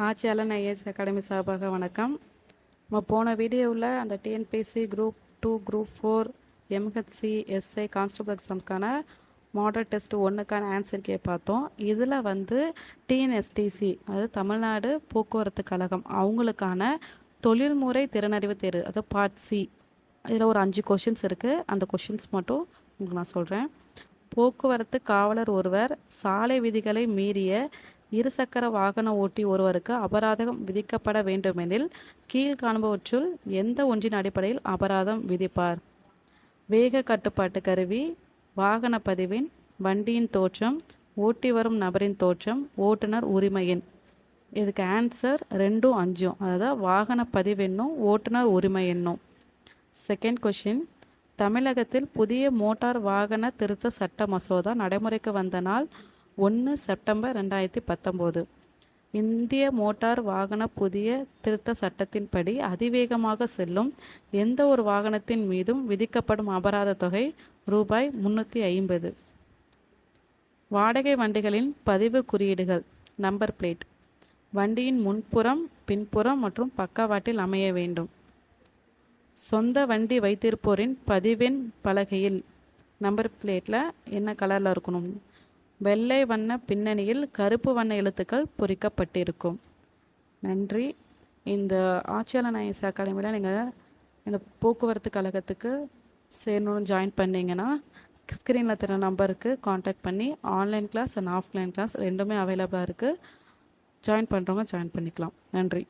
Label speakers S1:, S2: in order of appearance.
S1: ஆட்சியாளன் IAS academy சார்பாக வணக்கம். நம்ம போன வீடியோவில் அந்த TNPSC group 2 group 4 MHC SI constable எக்ஸாமுக்கான மாடல் டெஸ்ட் 1க்கான ஆன்சர் கே பார்த்தோம். இதில் டிஎன்எஸ்டிசி அதாவது தமிழ்நாடு போக்குவரத்து கழகம் அவங்களுக்கான தொழில்முறை திறனறிவு தேர்வு அதாவது பார்ட் சி, இதில் ஒரு 5 கொஷின்ஸ் இருக்குது. அந்த கொஷின்ஸ் மட்டும் உங்களுக்கு நான் சொல்கிறேன். போக்குவரத்து காவலர் ஒருவர் சாலை விதிகளை மீறிய இருசக்கர வாகன ஓட்டி ஒருவருக்கு அபராதம் விதிக்கப்பட வேண்டுமெனில் கீழ்காணுபவற்றுள் எந்த ஒன்றின் அடிப்படையில் அபராதம் விதிப்பார்? வேக கட்டுப்பாட்டு கருவி, வாகன பதிவெண், வண்டியின் தோற்றம், ஓட்டி வரும் நபரின் தோற்றம், ஓட்டுநர் உரிமை எண். இதுக்கு ஆன்சர் 2ம் 5ம், அதாவது வாகன பதிவெண்ணும் ஓட்டுநர் உரிமை எண்ணும். செகண்ட் கொஷின், தமிழகத்தில் புதிய மோட்டார் வாகன திருத்த சட்ட மசோதா நடைமுறைக்கு வந்த நாள் 1 செப்டம்பர் 2019. இந்திய மோட்டார் வாகன புதிய திருத்த சட்டத்தின்படி அதிவேகமாக செல்லும் எந்த ஒரு வாகனத்தின் மீதும் விதிக்கப்படும் அபராத தொகை ரூபாய் 350. வாடகை வண்டிகளின் பதிவு குறியீடுகள் நம்பர் பிளேட் வண்டியின் முன்புறம், பின்புறம் மற்றும் பக்கவாட்டில் அமைய வேண்டும். சொந்த வண்டி வைத்திருப்போரின் பதிவெண் பலகையில் நம்பர் பிளேட்டில் என்ன கலரில் இருக்கணும்? வெள்ளை வண்ண பின்னணியில் கருப்பு வண்ண எழுத்துக்கள் பொறிக்கப்பட்டிருக்கும். நன்றி. இந்த ஆட்சியாளன் ஐஏஎஸ் அகாடமியில் நீங்கள் இந்த போக்குவரத்து கழகத்துக்கு சேரணும்னு ஜாயின் பண்ணிங்கன்னா ஸ்க்ரீனில் தர நம்பருக்கு காண்டாக்ட் பண்ணி online class and offline class ரெண்டுமே அவைலபிளாக இருக்குது. ஜாயின் பண்ணுறவங்க ஜாயின் பண்ணிக்கலாம். நன்றி.